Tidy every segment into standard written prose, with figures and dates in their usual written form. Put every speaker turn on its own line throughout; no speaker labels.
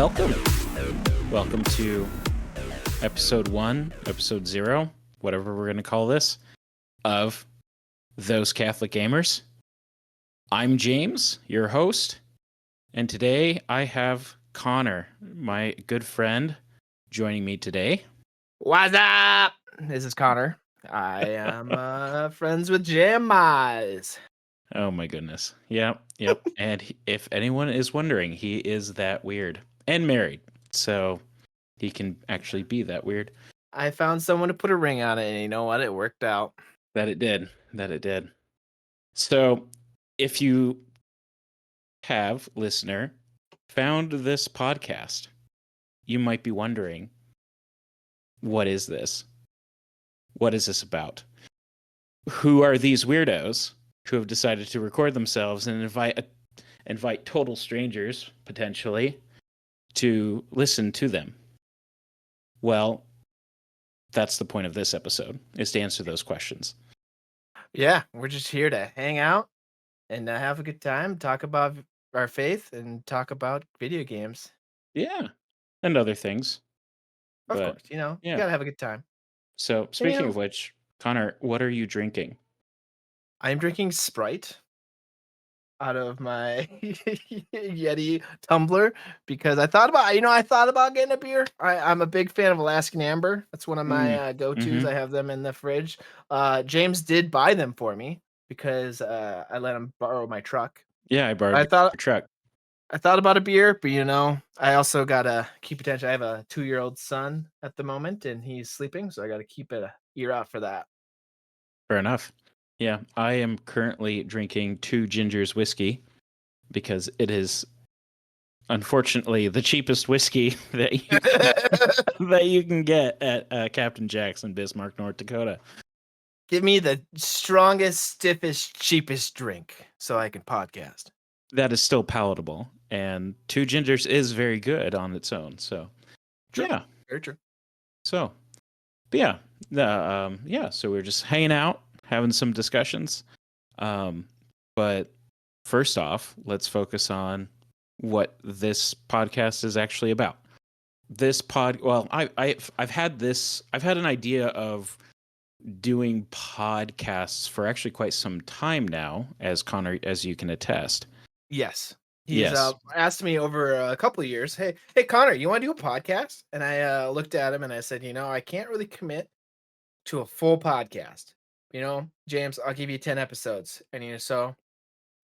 welcome. Welcome to episode 1, episode 0, whatever we're going to call this, of Those Catholic Gamers. I'm James, your host, and today I have Connor, my good friend, joining me today.
What's up? This is Connor. I am friends with Jam Eyes.
Oh my goodness. Yep. And if anyone is wondering, he is that weird and married, so he can actually be that weird.
I found someone to put a ring on it, and you know what? It worked out.
That it did. So, if you have, listener, found this podcast, you might be wondering, what is this? What is this about? Who are these weirdos who have decided to record themselves and invite total strangers, potentially, to listen to them? Well, that's the point of this episode, is to answer those questions.
Yeah, we're just here to hang out and have a good time, talk about our faith, and talk about video games.
Yeah, and other things.
Of
But
course, you
yeah.
gotta have a good time.
So, speaking of which, Connor, what are you drinking?
I'm drinking Sprite out of my Yeti tumbler because I thought about getting a beer. I'm a big fan of Alaskan Amber. That's one of my go-tos. I have them in the fridge. James did buy them for me because I let him borrow my truck.
Yeah, I borrowed your truck.
I thought about a beer, but I also gotta keep attention. I have a 2-year-old son at the moment, and he's sleeping, so I gotta keep an ear out for that.
Fair enough. Yeah, I am currently drinking 2 Gingers whiskey because it is unfortunately the cheapest whiskey that you can get at Captain Jack's in Bismarck, North Dakota.
Give me the strongest, stiffest, cheapest drink so I can podcast.
That is still palatable, and 2 Gingers is very good on its own. So,
True.
Yeah,
very true.
So, but yeah, so we're just hanging out, having some discussions. But first off, let's focus on what this podcast is actually about. I've had an idea of doing podcasts for actually quite some time now, as Connor, as you can attest.
Yes. He's asked me over a couple of years, hey Connor, you want to do a podcast? And I looked at him and I said, I can't really commit to a full podcast. James, I'll give you 10 episodes. And so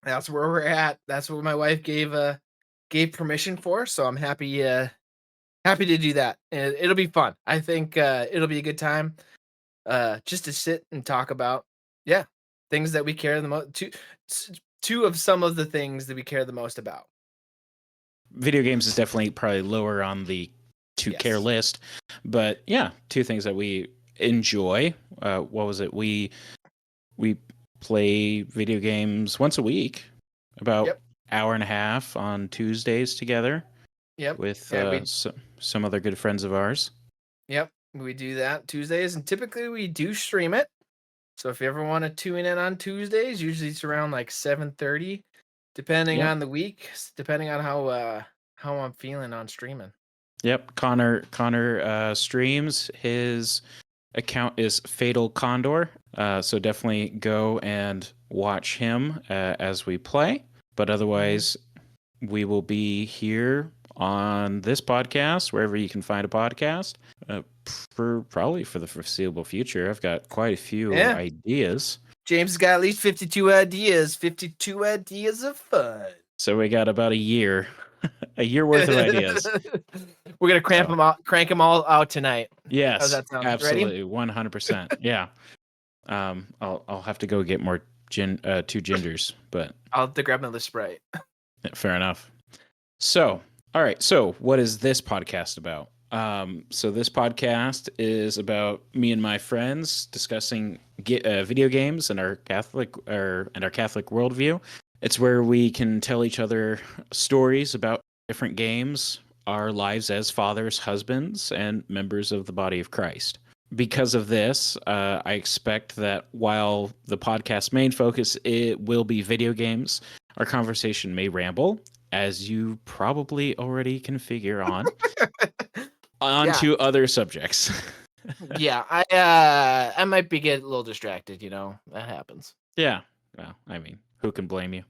that's where we're at. That's what my wife gave permission for. So I'm happy to do that. And it'll be fun. I think it'll be a good time just to sit and talk about things that we care the most. Two of some of the things that we care the most about.
Video games is definitely probably lower on the care list, but yeah, 2 things that we enjoy. What was it? We play video games once a week, about hour and a half on Tuesdays together.
Yep.
With some other good friends of ours.
Yep, we do that Tuesdays, and typically we do stream it. So if you ever want to tune in on Tuesdays, usually it's around like 7:30, depending on the week, depending on how I'm feeling on streaming.
Yep, Connor streams. His account is Fatal Condor, so definitely go and watch him as we play. But otherwise, we will be here on this podcast, wherever you can find a podcast, probably for the foreseeable future. I've got quite a few ideas.
James has got at least 52 ideas of fun.
So we got about a year worth of ideas.
We're gonna crank them all out tonight.
Yes,
how's that sound?
Absolutely, 100%. Yeah. I'll have to go get more 2 Gingers, but
I'll have to grab another Sprite.
Fair enough. So, all right. So, what is this podcast about? So this podcast is about me and my friends discussing video games and our Catholic worldview. It's where we can tell each other stories about different games, our lives as fathers, husbands, and members of the body of Christ. Because of this, I expect that while the podcast's main focus will be video games, our conversation may ramble, as you probably already can figure on
Yeah.
to other subjects.
Yeah, I might be getting a little distracted, that happens.
Yeah. Well, I mean, who can blame you?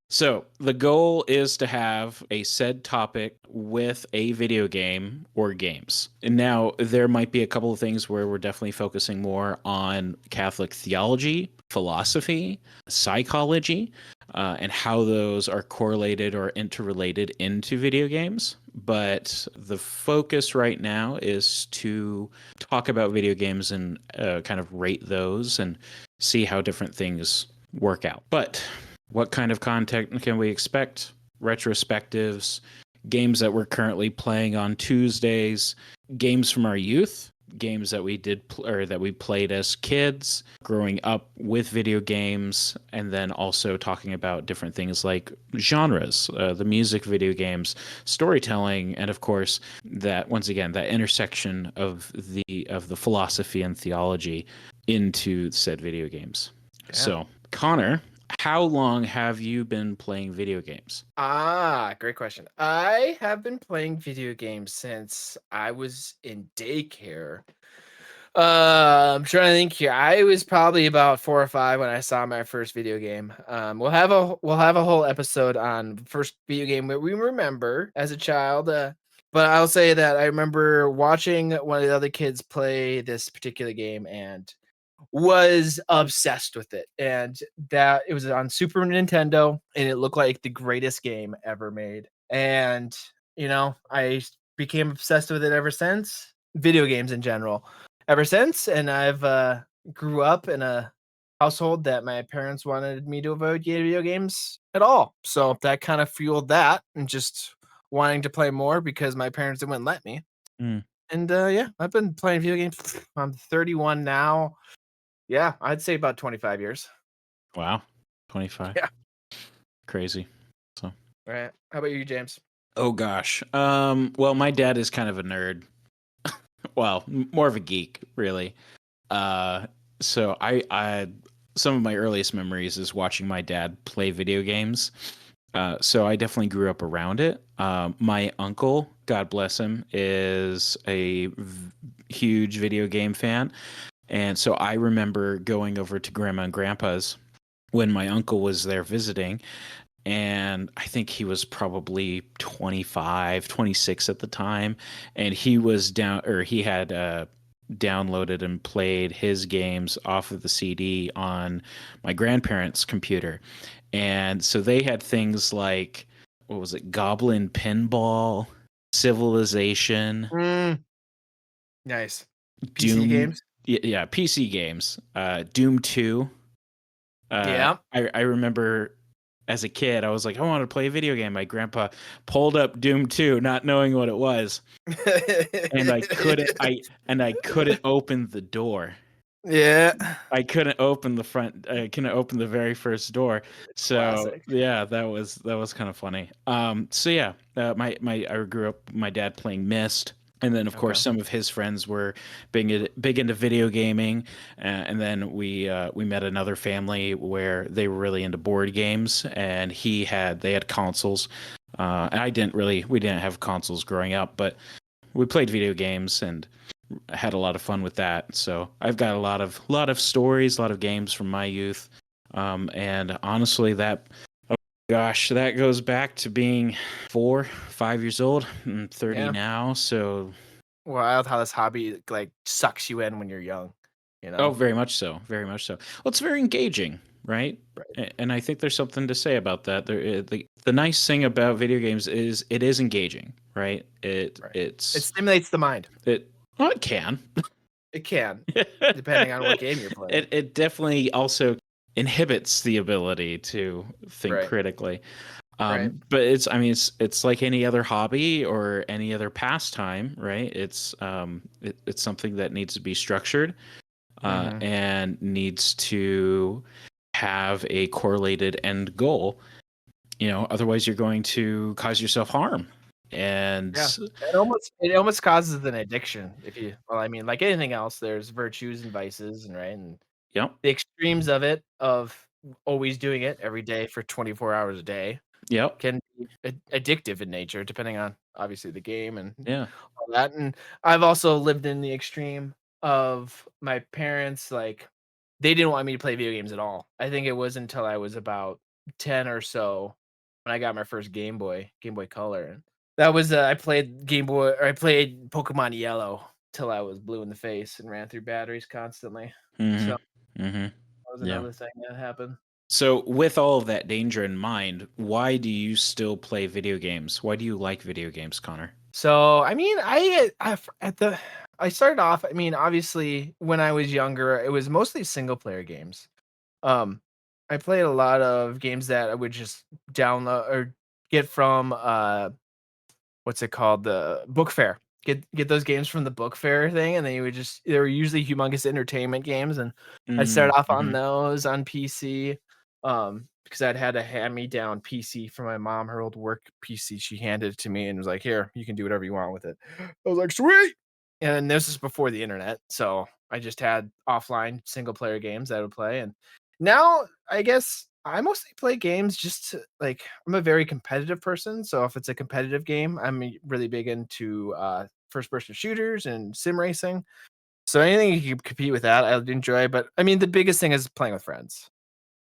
So the goal is to have a said topic with a video game or games. And now there might be a couple of things where we're definitely focusing more on Catholic theology, philosophy, psychology, and how those are correlated or interrelated into video games. But the focus right now is to talk about video games and kind of rate those and see how different things work out. But what kind of content can we expect? Retrospectives, games that we're currently playing on Tuesdays, games from our youth, games that we did or that we played as kids, growing up with video games, and then also talking about different things like genres, the music, video games, storytelling, and of course that once again that intersection of the philosophy and theology into said video games. Yeah. So, Connor, how long have you been playing video games?
Great question. I have been playing video games since I was in daycare. I'm trying to think here. I was probably about 4 or 5 when I saw my first video game. We'll have a whole episode on the first video game that we remember as a child. But I'll say that I remember watching one of the other kids play this particular game and was obsessed with it. And that it was on Super Nintendo and it looked like the greatest game ever made. And, I became obsessed with it ever since. Video games in general. Ever since, and I've grew up in a household that my parents wanted me to avoid video games at all. So that kind of fueled that and just wanting to play more because my parents wouldn't let me.
Mm.
And yeah, I've been playing video games. I'm 31 now. Yeah, I'd say about 25 years.
Wow. 25.
Yeah.
Crazy. So,
Right. How about you, James?
oh gosh. Well, my dad is kind of a nerd. Well, more of a geek, really. So I some of my earliest memories is watching my dad play video games. So I definitely grew up around it. My uncle, God bless him, is a huge video game fan. And so I remember going over to Grandma and Grandpa's when my uncle was there visiting. And I think he was probably 25, 26 at the time. And he was he had downloaded and played his games off of the CD on my grandparents' computer. And so they had things like, what was it, Goblin Pinball, Civilization,
Nice. PC
Doom
games?
Yeah, PC games. Doom 2.
Yeah.
I remember as a kid, I was like, I want to play a video game. My grandpa pulled up Doom 2, not knowing what it was. And I couldn't open the door.
Yeah.
I couldn't open I couldn't open the very first door. So
Classic.
yeah, that was kind of funny. So yeah, I grew up my dad playing Myst. And then, of course, some of his friends were big into video gaming. And then we met another family where they were really into board games, and they had consoles. And we didn't have consoles growing up, but we played video games and had a lot of fun with that. So I've got a lot of stories, a lot of games from my youth. And honestly, gosh, that goes back to being 4, 5 years old. I'm 30 now, so
wild how this hobby sucks you in when you're young.
Oh, very much so, very much so. Well, it's very engaging, right? And I think there's something to say about that. The nice thing about video games is it is engaging, right? It
stimulates the mind.
It can.
It can, depending on what game you're playing.
It definitely also inhibits the ability to think critically. But it's like any other hobby or any other pastime, right? It's something that needs to be structured and needs to have a correlated end goal. Otherwise you're going to cause yourself harm. And
it almost causes an addiction. Like anything else, there's virtues and vices, and the extremes of always doing it every day for 24 hours a day.
Yep.
Can be addictive in nature, depending on obviously the game and
Yeah.
all that. And I've also lived in the extreme of my parents, like they didn't want me to play video games at all. I think it was until I was about 10 or so when I got my first Game Boy Color. And that was I played I played Pokemon Yellow till I was blue in the face and ran through batteries constantly. So
Mhm. Mhm.
that was
Yeah.
another thing that happened.
So, with all of that danger in mind, why do you still play video games? Why do you like video games, Connor?
So, I mean, I started off, I mean, obviously when I was younger, it was mostly single player games. Um, I played a lot of games that I would just download or get from what's it called? The book fair. Get those games from the book fair thing, and they were usually humongous entertainment games, and I started
Mm,
off on
mhm.
those on PC, because I'd had a hand-me-down PC from my mom, her old work PC. She handed it to me and was like, "Here, you can do whatever you want with it." I was like, "Sweet!" And this is before the internet, so I just had offline single player games that I would play, and now I guess I mostly play games just to like I'm a very competitive person, so if it's a competitive game, really big into first person shooters and sim racing. So anything you can compete with that, I would enjoy. But I mean, the biggest thing is playing with friends.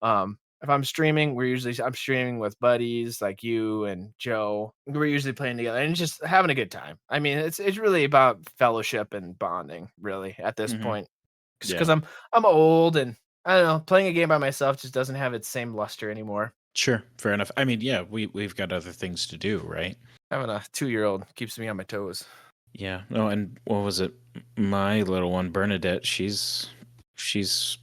If I'm streaming, I'm streaming with buddies like you and Joe. We're usually playing together and just having a good time. I mean, it's really about fellowship and bonding, really, at this
Mhm.
point.
Yeah.
Because I'm old and I don't know, playing a game by myself just doesn't have its same luster anymore.
Sure. Fair enough. I mean, yeah, we've got other things to do, right?
Having a 2-year-old keeps me on my toes.
Yeah. No, and what was it? My little one, Bernadette, she's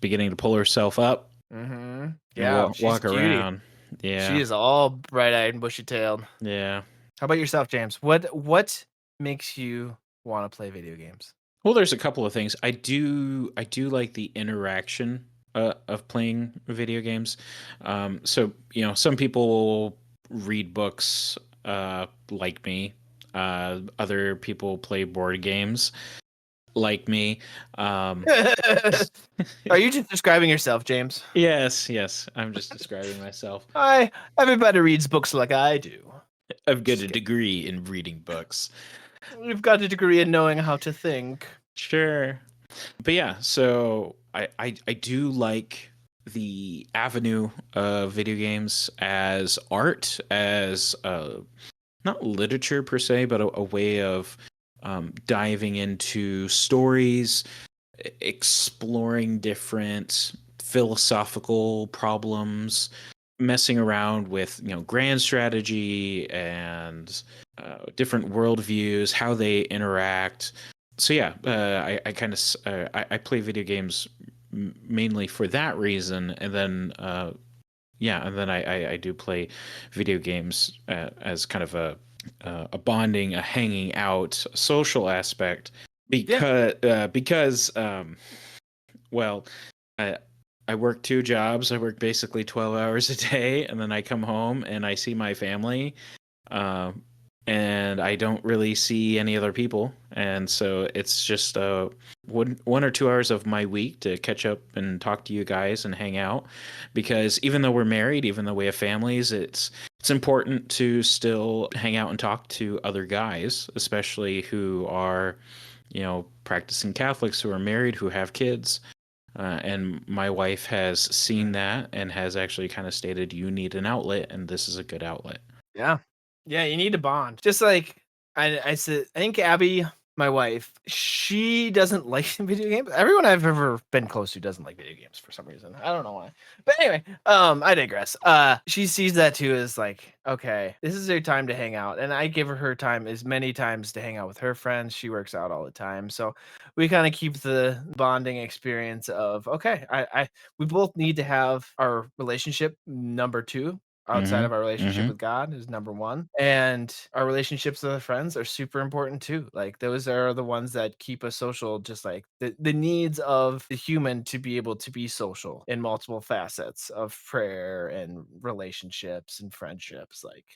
beginning to pull herself up
Mhm.
and
Yeah, she's a
walk
cutie.
around.
She
Yeah.
is all bright-eyed and bushy-tailed.
Yeah.
How about yourself, James? What makes you wanna play video games?
Well, there's a couple of things. I do like the interaction of playing video games. So some people read books like me. Other people play board games like me. Um,
Are you just describing yourself, James?
yes, yes. I'm just describing myself.
I Everybody reads books like I do.
I've got
Just
a
kidding.
degree in reading books.
We've got a degree in knowing how to think.
Sure. But yeah, so I do like the avenue of video games as art, as not literature per se, but a way of diving into stories, exploring different philosophical problems, messing around with grand strategy and different worldviews, how they interact. So yeah, I kind of I play video games mainly for that reason, and then yeah, and then I do play video games as kind of a bonding, a hanging out, a social aspect
Yeah.
because well, I I work two jobs. I work basically 12 hours a day, and then I come home and I see my family. Um, and I don't really see any other people, and so it's just 1 or 2 hours of my week to catch up and talk to you guys and hang out. Because even though we're married, even though we have families, it's important to still hang out and talk to other guys, especially who are practicing Catholics, who are married, who have kids. And my wife has seen that and has actually kind of stated, you need an outlet, and this is a good outlet.
Yeah. Yeah, you need to bond. Just like I said, I think Abby, my wife, she doesn't like video games. Everyone I've ever been close to doesn't like video games for some reason. I don't know why. But anyway, I digress. She sees that too as like, okay, this is her time to hang out. And I give her time as many times to hang out with her friends. She works out all the time. So we kind of keep the bonding experience of okay, we both need to have our relationship number two outside
Mm-hmm.
of our relationship
Mm-hmm.
with God is number one. And our relationships with our friends are super important too. Like those are the ones that keep us social, just like the needs of the human to be able to be social in multiple facets of prayer and relationships and friendships. Like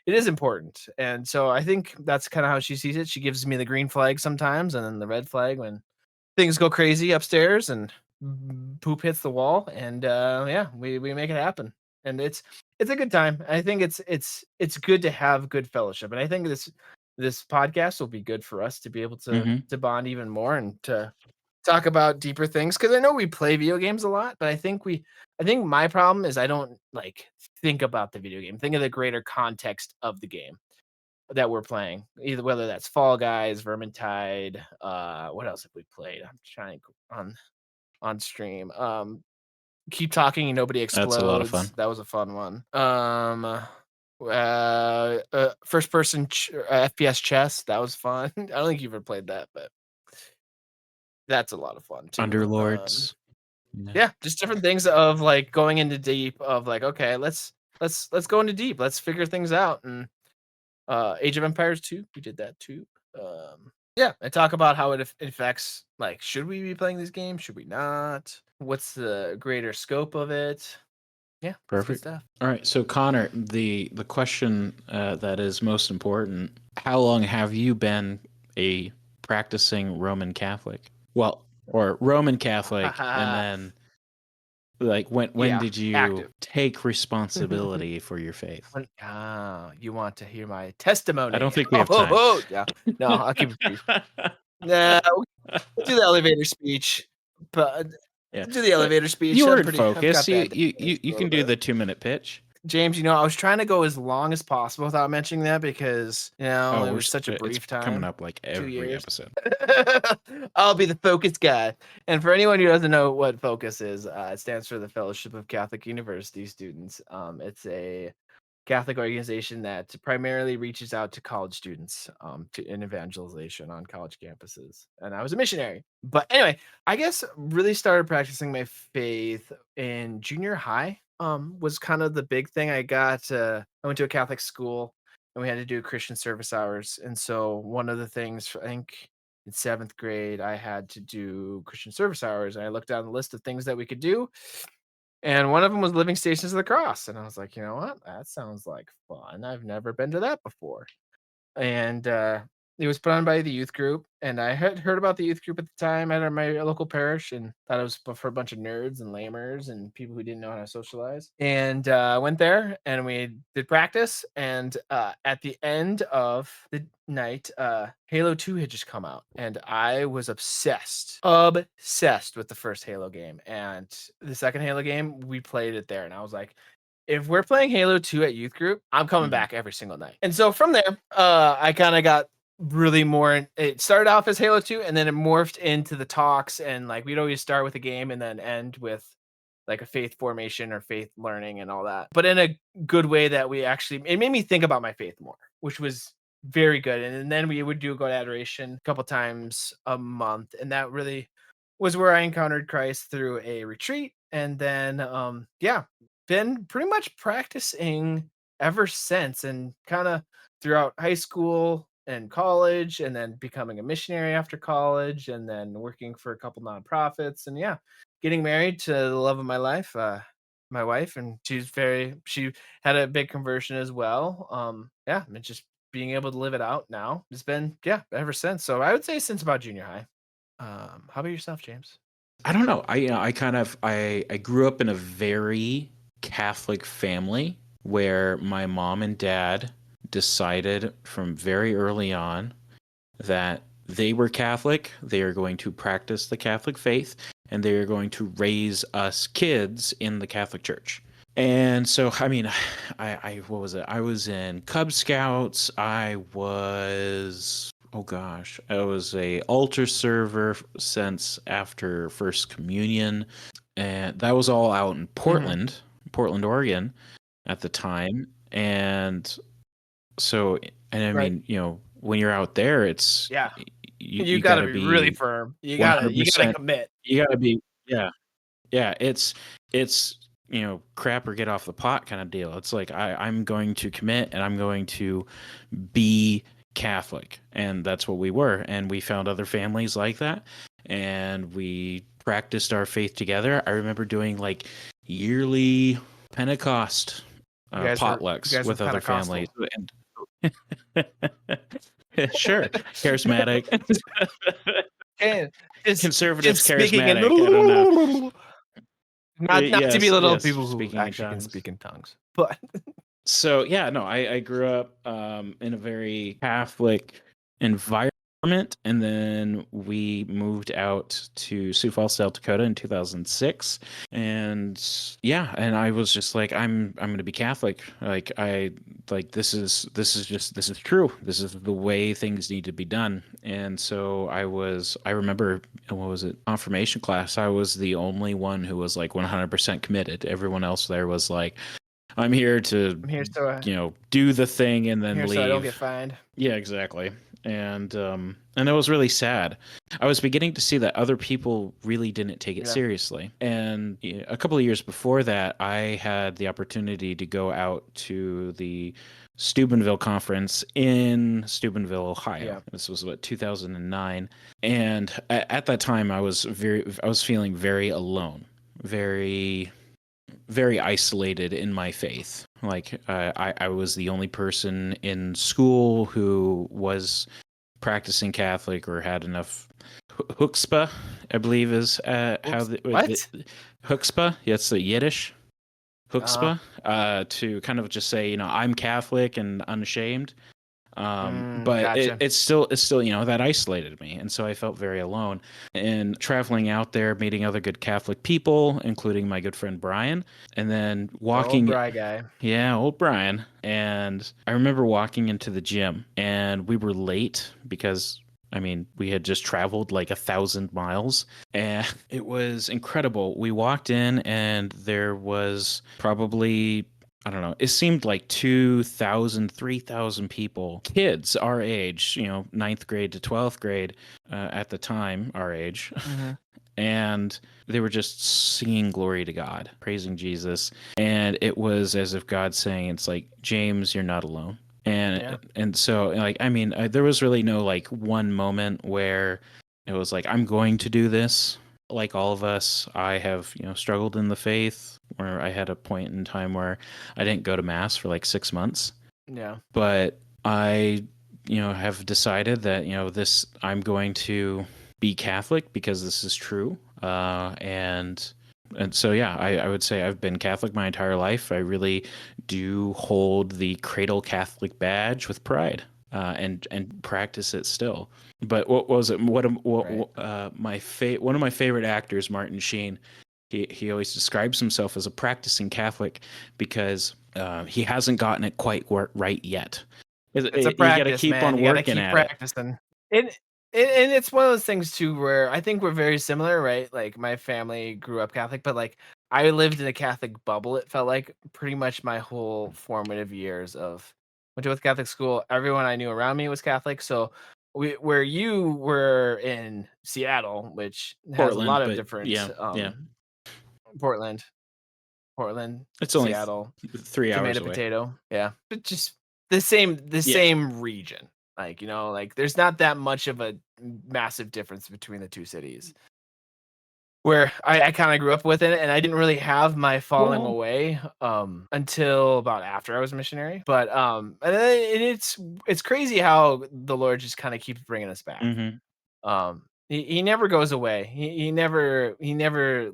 it is important. And so I think that's kind of how she sees it. She gives me the green flag sometimes and then the red flag when things go crazy upstairs and poop hits the wall. And yeah, we make it happen. and it's a good time. I think it's good to have good fellowship, and I think this podcast will be good for us to be able
Mm-hmm.
to bond even more and to talk about deeper things, because I know we play video games a lot, but I think my problem is I don't like think about the video game, think of the greater context of the game that we're playing, either whether that's Fall Guys, Vermintide, what else have we played? I'm trying on stream. Keep Talking and Nobody
That's a lot of fun.
Explodes. That was a fun one. First person FPS chess. That was fun. I don't think you've ever played that, but that's a lot of fun too.
Underlords.
Yeah, just different things of like going into deep of like, okay, let's go into deep. Let's figure things out. And Age of Empires 2, we did that too. Yeah, and talk about how it affects, like, should we be playing these games? Should we not? What's the greater scope of it? Yeah, it's good
Perfect.
stuff.
All right, so Connor, the question that is most important: how long have you been a practicing Roman Catholic? Well, or Roman Catholic, and then like when
Yeah,
did you
active.
take responsibility for your faith?
You want to hear my testimony?
I don't think we have time.
Yeah, no, I'll keep it brief. Nah, we'll do the elevator speech, but
Yeah,
do the elevator speech.
you were
I'm
in
pretty. I've
focus.
got that
You
down a
can
little
do
bit.
the 2-minute pitch.
James, I was trying to go as long as possible without mentioning that because
Oh,
it was such a
it's
brief time.
coming up like
2
every
years.
episode.
I'll be the focus guy. And for anyone who doesn't know what focus is, it stands for the Fellowship of Catholic University Students. It's a Catholic organization that primarily reaches out to college students in evangelization on college campuses. And I was a missionary. But anyway, I guess really started practicing my faith in junior high. Was kind of the big thing. I went to a Catholic school and we had to do Christian service hours. And so one of the things, I think in 7th grade, I had to do Christian service hours. And I looked down the list of things that we could do, and one of them was Living Stations of the Cross, and I was like, "You know what? That sounds like fun. I've never been to that before." And it was put on by the youth group, and I had heard about the youth group at the time at my local parish, and thought it was for a bunch of nerds and lamers and people who didn't know how to socialize. And went there, and we did practice. And at the end of the night, Halo 2 had just come out, and I was obsessed with the first Halo game. And the second Halo game, we played it there, and I was like, if we're playing Halo 2 at youth group, I'm coming back every single night. And so from there, I kind of got really more. It started off as Halo 2, and then it morphed into the talks, and like we'd always start with a game and then end with like a faith formation or faith learning and all that, but in a good way that it made me think about my faith more, which was very good. And then we would do go to adoration a couple times a month, and that really was where I encountered Christ through a retreat. And then been pretty much practicing ever since, and kind of throughout high school and college, and then becoming a missionary after college, and then working for a couple nonprofits, and getting married to the love of my life, my wife. And she had a big conversion as well. And just being able to live it out now, it's been ever since. So I would say since about junior high. How about yourself, James?
I don't know. I grew up in a very Catholic family where my mom and dad decided from very early on that they were Catholic, they are going to practice the Catholic faith, and they are going to raise us kids in the Catholic Church. And so, I mean, what was it? I was in Cub Scouts. I was a altar server since after First Communion, and that was all out in Portland, Oregon, at the time. And so, and I mean, when you're out there, it's you
got to be really firm. You got to commit.
You got to be It's crap or get off the pot kind of deal. It's like I'm going to commit and I'm going to be Catholic, and that's what we were. And we found other families like that, and we practiced our faith together. I remember doing like yearly Pentecost potlucks with other families. Sure, charismatic.
And
Conservatives, charismatic. I don't know.
Not to
Yes,
belittle
yes.
people who
Speaking in
actually can
tongues.
speak in tongues, but
So yeah, no, I grew up in a very Catholic environment, and then we moved out to Sioux Falls, South Dakota in 2006. And yeah, and I was just like, I'm gonna be Catholic. This is true. This is the way things need to be done. And so I remember, what was it, confirmation class. I was the only one who was like 100% committed. Everyone else there was like, I'm here to,
I'm here
do the thing and then
so I don't get
leave.
fined.
Yeah, exactly. And it was really sad. I was beginning to see that other people really didn't take it
Yeah.
seriously. And a couple of years before that, I had the opportunity to go out to the Steubenville conference in Steubenville, Ohio.
Yeah.
This was 2009. And at that time I was feeling very alone, very very isolated in my faith. Like I was the only person in school who was practicing Catholic or had enough chutzpah, I believe is
What?
Chutzpah. Yeah, it's the Yiddish
Uh-huh.
chutzpah, to kind of just say, I'm Catholic and unashamed. But
Gotcha.
it's still that isolated me, and so I felt very alone. And traveling out there, meeting other good Catholic people, including my good friend Brian, and then
The old
walking.
Bry guy.
Yeah, old Brian. And I remember walking into the gym, and we were late because, I mean, we had just traveled like 1,000 miles, and it was incredible. We walked in, and there was probably, I don't know, it seemed like 2,000, 3,000 people, kids our age, ninth grade to 12th grade, at the time, our age.
Mm-hmm.
And they were just singing glory to God, praising Jesus. And it was as if God saying, it's like, James, you're not alone. And so, like, I mean, there was really no like one moment where it was like, I'm going to do this. Like all of us, I have, struggled in the faith, where I had a point in time where I didn't go to mass for like 6 months.
Yeah.
But I, have decided that, I'm going to be Catholic because this is true. And so, yeah, I would say I've been Catholic my entire life. I really do hold the cradle Catholic badge with pride, and practice it still. But what was it? One of my favorite actors, Martin Sheen. He always describes himself as a practicing Catholic because he hasn't gotten it quite right yet.
It's a
You got to
practice,
keep
man.
on
You gotta
working
keep
at it.
practicing. And it's one of those things too where I think we're very similar, right? Like my family grew up Catholic, but like I lived in a Catholic bubble. It felt like pretty much my whole formative years of went to a Catholic school. Everyone I knew around me was Catholic. So where you were in Seattle, which has a
Portland,
lot of
but
different
yeah,
Portland, Portland,
it's only
Seattle,
3 hours
tomato
away.
potato. Yeah. But just the same region. Like, like there's not that much of a massive difference between the two cities. Where I kind of grew up with it and I didn't really have my falling
Well,
away until about after I was a missionary. But and it's crazy how the Lord just kind of keeps bringing us back.
hmm
He never goes away. He never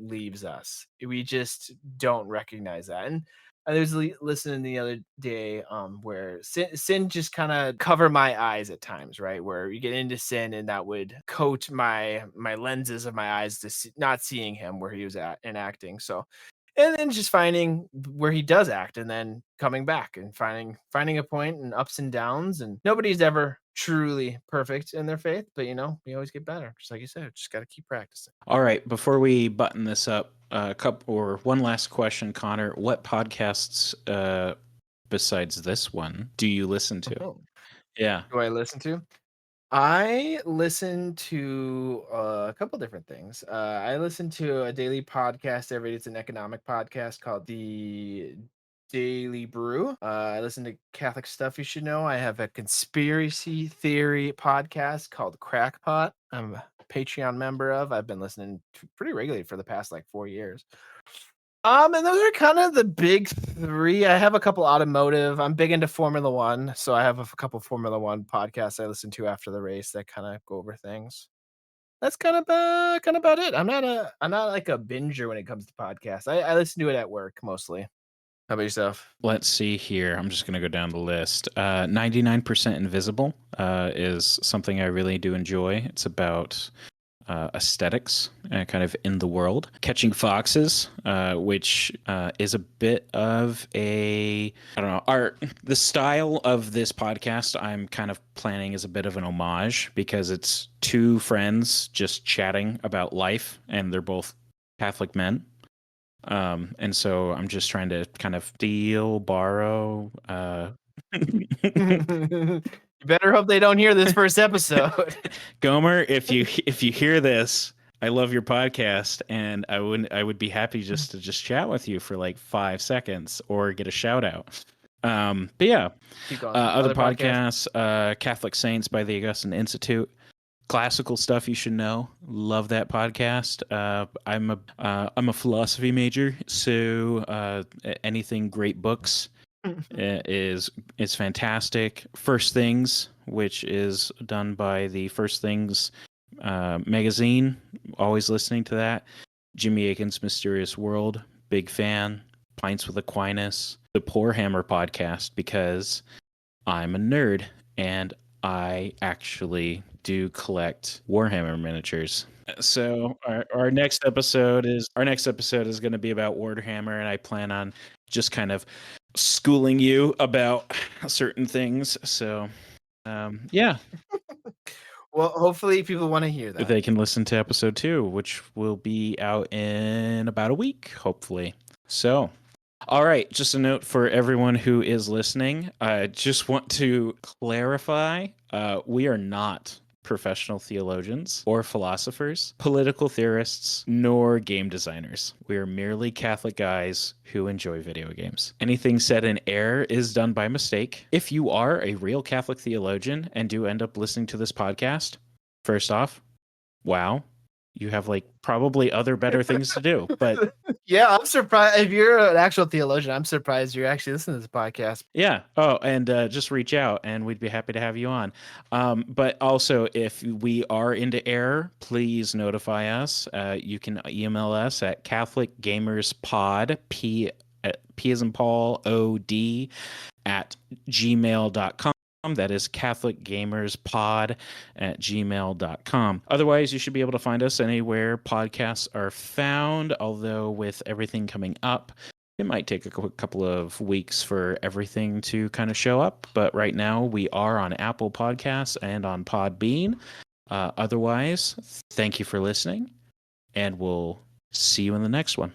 leaves us. We just don't recognize that. And I was listening the other day where sin just kind of cover my eyes at times, right? Where you get into sin and that would coat my lenses of my eyes to not seeing him where he was at and acting. So and then just finding where he does act and then coming back and finding a point and ups and downs, and nobody's ever truly perfect in their faith, but we always get better, just like you said, just got to keep practicing.
all right. Before we button this up, a couple or one last question, Connor. What podcasts besides this one do you listen to?
Oh,
Yeah,
do I listen to a couple different things. I listen to a daily podcast every day. It's an economic podcast called the Daily Brew. I listen to Catholic Stuff You Should Know. I have a conspiracy theory podcast called Crackpot. I'm a Patreon member of. I've been listening to pretty regularly for the past like 4 years. And those are kind of the big three. I have a couple automotive. I'm big into Formula One, so I have a couple Formula One podcasts I listen to after the race that kind of go over things. that's kind of about it. I'm not like a binger when it comes to podcasts. I listen to it at work mostly. How about yourself?
Let's see here. I'm just going to go down the list. 99% Invisible is something I really do enjoy. It's about aesthetics, kind of in the world. Catching Foxes, which is a bit of a, I don't know, art. The style of this podcast I'm kind of planning is a bit of an homage because it's two friends just chatting about life, and they're both Catholic men. And so I'm just trying to kind of steal, borrow.
You better hope they don't hear this first episode.
Gomer, if you hear this, I love your podcast, and I would be happy just to chat with you for like 5 seconds or get a shout out. But yeah,
Keep going.
other podcasts, Catholic Saints by the Augustine Institute. Classical stuff you should know. Love that podcast. I'm a philosophy major, so anything great books is fantastic. First Things, which is done by the First Things magazine. Always listening to that. Jimmy Akin's Mysterious World. Big fan. Pints with Aquinas. The Poor Hammer podcast, because I'm a nerd and I actually do collect Warhammer miniatures. So our next episode is going to be about Warhammer, and I plan on just kind of schooling you about certain things. So yeah.
Well, hopefully people want to hear that.
They can listen to episode 2, which will be out in about a week, hopefully. So all right, just a note for everyone who is listening. I just want to clarify, we are not professional theologians or philosophers, political theorists, nor game designers. We are merely Catholic guys who enjoy video games. Anything said in error is done by mistake. If you are a real Catholic theologian and do end up listening to this podcast, first off, wow. You have like probably other better things to do, but
yeah, I'm surprised if you're an actual theologian. I'm surprised you're actually listening to this podcast.
Yeah. Oh, and just reach out, and we'd be happy to have you on. But also, if we are into error, please notify us. You can email us at CatholicGamersPod, P as in Paul, OD, at gmail.com. That is CatholicGamersPod at gmail.com. Otherwise, you should be able to find us anywhere podcasts are found, although with everything coming up, it might take a couple of weeks for everything to kind of show up. But right now, we are on Apple Podcasts and on Podbean. Otherwise, thank you for listening, and we'll see you in the next one.